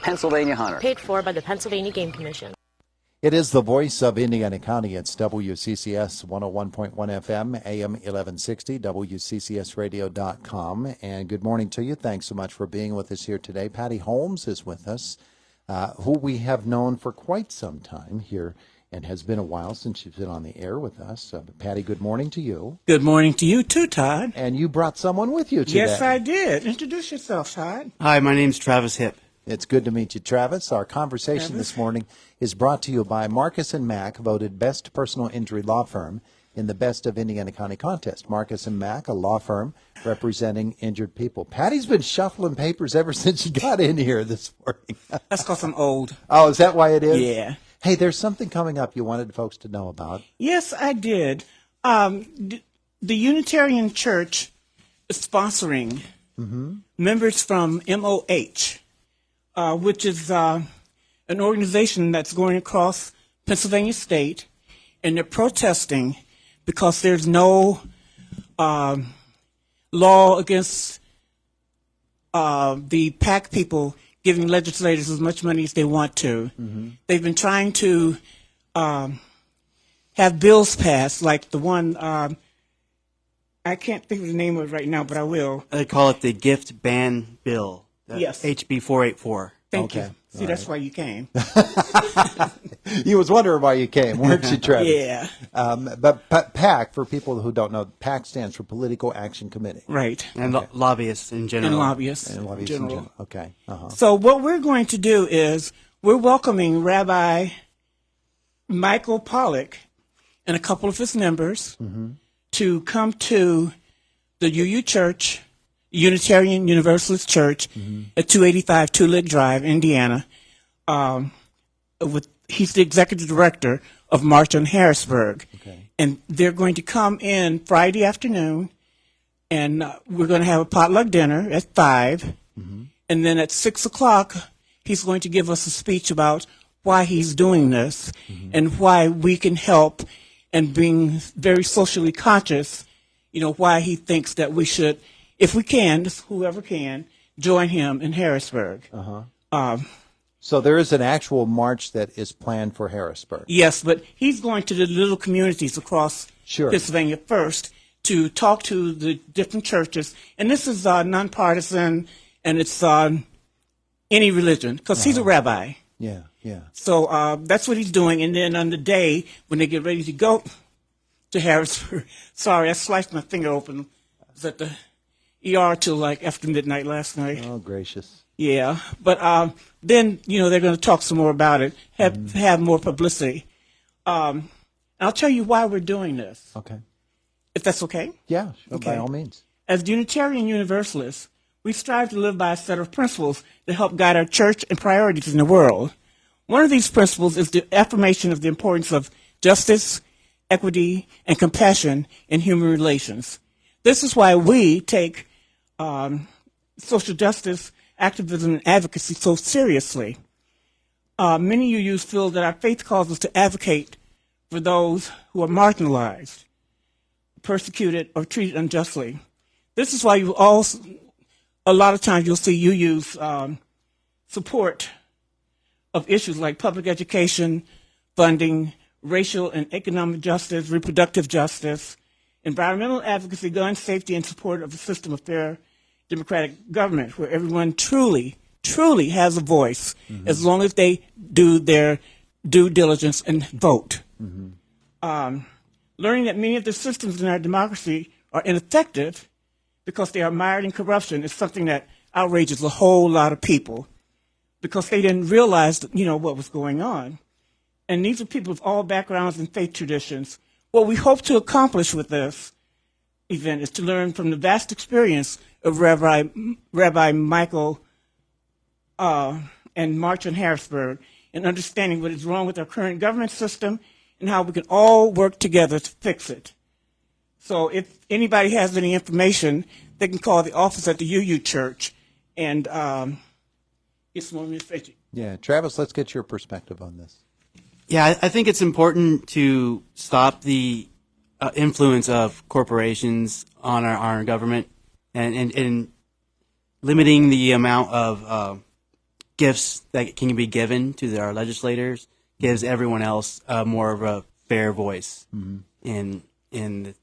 Pennsylvania Hunter. Paid for by the Pennsylvania Game Commission. It is the voice of Indiana County. It's WCCS 101.1 FM, AM 1160, WCCSradio.com. And good morning to you. Thanks so much for being with us here today. Patti Holmes is with us, who we have known for quite some time here, and has been a while since she's been on the air with us. Patti, good morning to you. Good morning to you too, Todd. And you brought someone with you today. Yes, I did. Introduce yourself, Todd. Hi, my name's Travis Hipp. It's good to meet you, Travis. Our conversation this morning is brought to you by Marcus & Mack, voted Best Personal Injury Law Firm in the Best of Indiana County contest. Marcus & Mack, a law firm representing injured people. Patty's been shuffling papers ever since she got in here this morning. That's because I'm old. Oh, is that why it is? Yeah. Hey, there's something coming up you wanted folks to know about. Yes, I did. The Unitarian Church is sponsoring members from MOH, which is an organization that's going across Pennsylvania State, and they're protesting because there's no law against the PAC people giving legislators as much money as they want to. They've been trying to have bills passed, like the one, I can't think of the name of it right now, but I will. They call it the gift ban bill. Yes. HB 484. Thank Okay. you. See, that's why you came. You was wondering why you came, weren't you, Travis? Yeah. But PAC, for people who don't know, PAC stands for Political Action Committee. Right. And lobbyists in general. And lobbyists. And lobbyists in general. Okay. So what we're going to do is we're welcoming Rabbi Michael Pollack and a couple of his members to come to the UU Church, Unitarian Universalist Church, at 285 Tulip Drive, Indiana. He's the executive director of March on Harrisburg. Okay. And they're going to come in Friday afternoon, and we're going to have a potluck dinner at 5. And then at 6 o'clock, he's going to give us a speech about why he's doing this and why we can help, and being very socially conscious, why he thinks that we should, if we can, whoever can, join him in Harrisburg. So there is an actual march that is planned for Harrisburg. Yes, but he's going to the little communities across Pennsylvania first to talk to the different churches. And this is nonpartisan, and it's any religion, because he's a rabbi. Yeah. So that's what he's doing. And then on the day when they get ready to go to Harrisburg, sorry, I sliced my finger open. I was at the ER till like after midnight last night. Oh, gracious. Yeah, but then they're going to talk some more about it, have more publicity. I'll tell you why we're doing this. Okay. If that's okay. Yeah, sure, Okay. by all means. As Unitarian Universalists, we strive to live by a set of principles that help guide our church and priorities in the world. One of these principles is the affirmation of the importance of justice, equity, and compassion in human relations. This is why we take social justice, activism, and advocacy so seriously. Many UUs feel that our faith calls us to advocate for those who are marginalized, persecuted, or treated unjustly. This is why a lot of times you'll see UUs support of issues like public education, funding, racial and economic justice, reproductive justice, environmental advocacy, gun safety, and support of a system of fair democratic government where everyone truly has a voice as long as they do their due diligence and vote. Learning that many of the systems in our democracy are ineffective because they are mired in corruption is something that outrages a whole lot of people because they didn't realize, what was going on. And these are people of all backgrounds and faith traditions. What we hope to accomplish with this event is to learn from the vast experience of Rabbi Michael and March on Harrisburg and understanding what is wrong with our current government system and how we can all work together to fix it. So if anybody has any information, they can call the office at the UU Church and get some more information. Yeah, Travis, let's get your perspective on this. Yeah, I think it's important to stop the influence of corporations on our government and limiting the amount of gifts that can be given to our legislators gives everyone else more of a fair voice in the,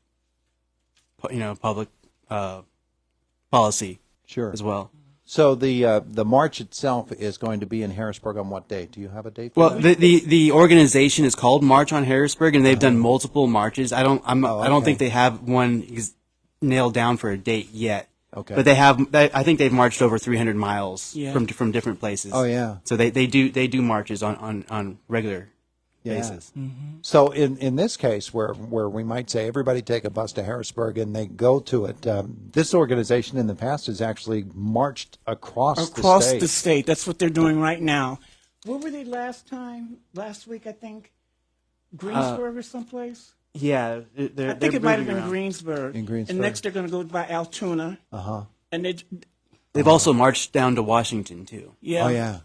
public policy Sure. as well. So the march itself is going to be in Harrisburg on what date? Do you have a date? For Well, that? the organization is called March on Harrisburg, and they've done multiple marches. I don't think they have one nailed down for a date yet. Okay. But they have. I think they've marched over 300 miles from different places. Oh, yeah. So they do marches on regular basis. So in this case, where we might say everybody take a bus to Harrisburg and they go to it, this organization in the past has actually marched across the state. That's what they're doing right now. Where were they last time? Last week, I think. Greensburg or someplace. Yeah, I think it might have been Greensburg. In Greensburg. And next they're going to go by Altoona. And they've also marched down to Washington too. Oh yeah.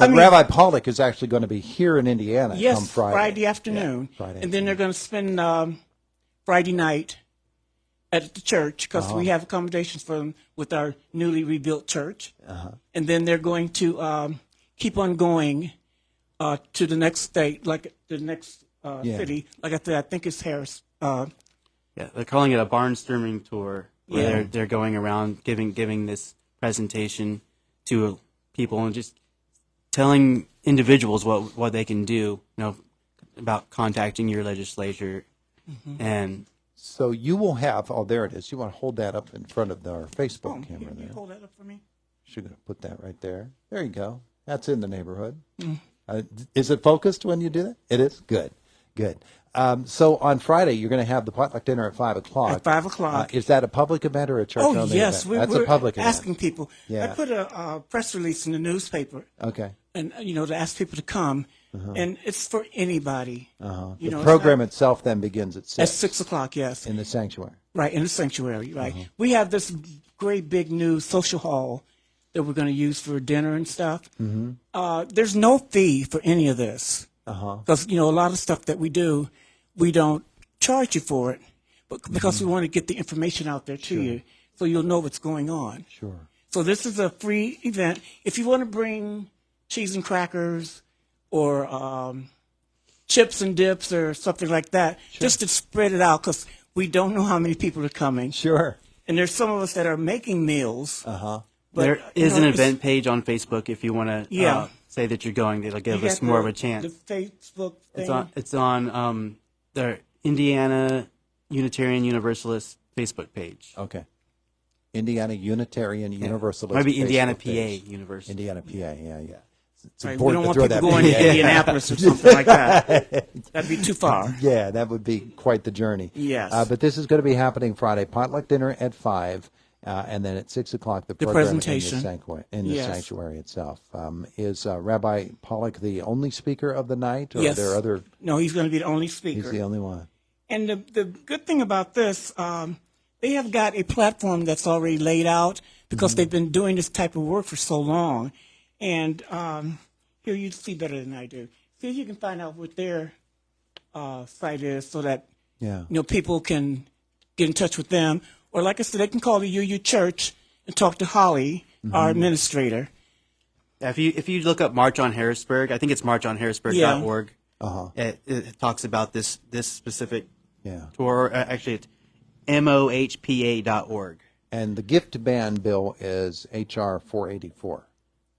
I mean, Rabbi Pollock is actually going to be here in Indiana come Friday. Friday afternoon. Yeah, Friday and then they're going to spend Friday night at the church because we have accommodations for them with our newly rebuilt church. And then they're going to keep on going to the next state, like the next city. Like I said, I think it's Harris. Yeah, they're calling it a barnstorming tour. Where they're going around giving this presentation to people and just telling individuals what they can do, about contacting your legislature. And so you will have, there it is. You want to hold that up in front of our Facebook camera Can there. you hold that up for me? Should put that right there. There you go. That's in the neighborhood. Is it focused when you do that? It is? Good. So on Friday, you're going to have the potluck dinner at 5 o'clock. At 5 o'clock. Is that a public event or a church-only event? Yes. That's We're a public asking event. people. Yeah. I put a press release in the newspaper. Okay. And, to ask people to come. And it's for anybody. The program itself then begins at 6. At 6 o'clock, yes. In the sanctuary. Right, in the sanctuary, right. We have this great big new social hall that we're going to use for dinner and stuff. There's no fee for any of this. Because, a lot of stuff that we do, we don't charge you for it, but because we want to get the information out there to you so you'll know what's going on. Sure. So this is a free event. If you want to bring cheese and crackers or chips and dips or something like that, just to spread it out because we don't know how many people are coming. Sure. And there's some of us that are making meals. Uh-huh. But, there is an event page on Facebook if you want to say that you're going. It'll give us more of a chance. The Facebook thing. It's on the Indiana Unitarian Universalist Facebook page. Okay. Indiana Unitarian Universalist. Maybe Indiana Facebook PA page. University. Indiana PA, yeah. It's Right, we important don't to want throw people that going PA. to Indianapolis or something like that. That'd be too far. Yeah, that would be quite the journey. Yes. But this is going to be happening Friday. Potluck dinner at 5, and then at 6 o'clock the program presentation. in the sanctuary itself. Is Rabbi Pollock the only speaker of the night, or are there other? No, he's going to be the only speaker. He's the only one. And the good thing about this, they have got a platform that's already laid out because they've been doing this type of work for so long. And here you see better than I do. See if you can find out what their site is so that people can get in touch with them. Or like I said, they can call the UU Church and talk to Holly, our administrator. Yeah, if you look up March on Harrisburg, I think it's marchonharrisburg.org. It talks about this specific tour. Actually, it's mohpa.org. And the gift ban bill is HR 484.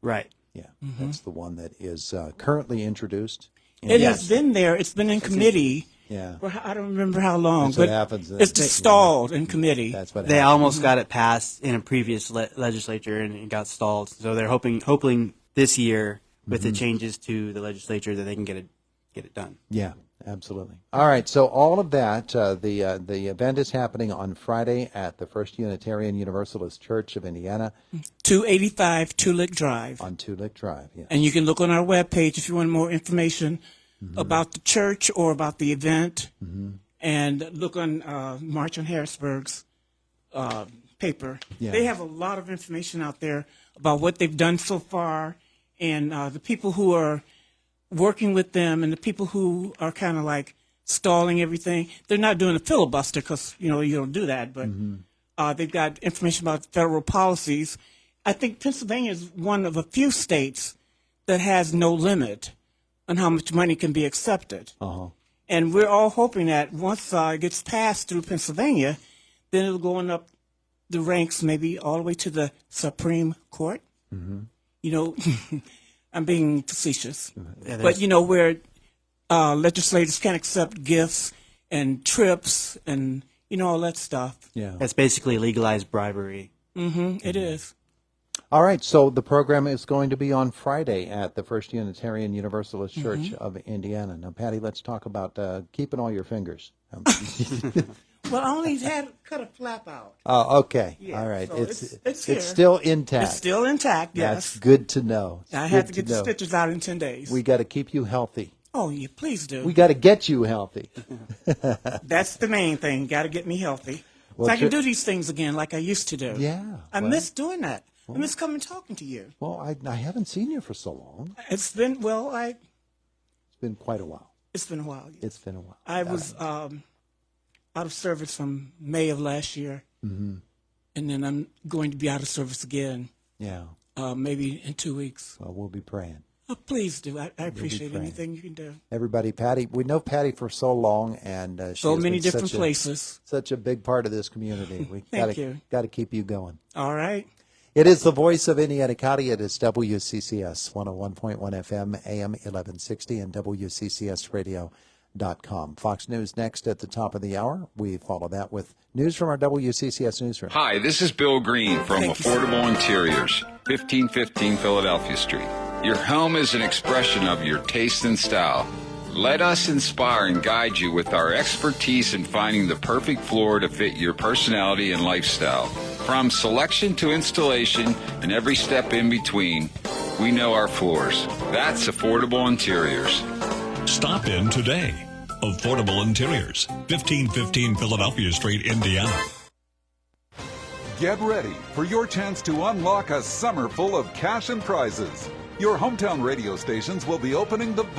Right. Yeah, that's the one that is currently introduced. It has been there. It's been in committee. Yeah. For, I don't remember how long. That's what but happens. It's just stalled in committee. That's what They happens. almost got it passed in a previous legislature, and it got stalled. So they're hoping this year with the changes to the legislature that they can get it done. Yeah, absolutely. All right, so all of that, the event is happening on Friday at the First Unitarian Universalist Church of Indiana 285 Tulick Drive. on Tulick Drive. Yeah. And you can look on our webpage if you want more information about the church or about the event. And look on March on Harrisburg's paper. Yeah. They have a lot of information out there about what they've done so far and the people who are working with them and the people who are kind of like stalling everything. They're not doing a filibuster because, you don't do that. But they've got information about federal policies. I think Pennsylvania is one of a few states that has no limit on how much money can be accepted. Uh-huh. And we're all hoping that once it gets passed through Pennsylvania, then it'll go on up the ranks, maybe all the way to the Supreme Court. Mm-hmm. You know, I'm being facetious. Yeah, but, you know, where legislators can accept gifts and trips and, you know, all that stuff. Yeah. That's basically legalized bribery. It is. All right, so the program is going to be on Friday at the First Unitarian Universalist Church of Indiana. Now, Patti, let's talk about keeping all your fingers. Well, I only had cut a flap out. Oh, okay. Yeah, all right. so It's here. still intact. It's still intact, yes. That's good to know. I had to get the stitches out in 10 days. We got to keep you healthy. Oh, yeah, please do. We got to get you healthy. That's the main thing. Got to get me healthy. Well, so I can do these things again like I used to do. Yeah. I miss doing that. I miss coming talking to you. Well, I haven't seen you for so long. It's been, It's been quite a while. it's been a while. Yes. It's been a while. I was out of service from May of last year. And then I'm going to be out of service again, Yeah. maybe in 2 weeks. Well, we'll be praying. Oh, please do. I appreciate praying. anything you can do. Everybody, Patti, we know Patti for so long, and she So has many been different such places. such a big part of this community. We Thank you. got to keep you going. All right. It is the voice of Indiana County. It is WCCS 101.1 FM, AM 1160, and WCCSradio.com. Fox News next at the top of the hour. We follow that with news from our WCCS newsroom. Hi, this is Bill Green from Thank you, Affordable Interiors, 1515 Philadelphia Street. Your home is an expression of your taste and style. Let us inspire and guide you with our expertise in finding the perfect floor to fit your personality and lifestyle. From selection to installation and every step in between, we know our floors. That's Affordable Interiors. Stop in today. Affordable Interiors, 1515 Philadelphia Street, Indiana. Get ready for your chance to unlock a summer full of cash and prizes. Your hometown radio stations will be opening the vault.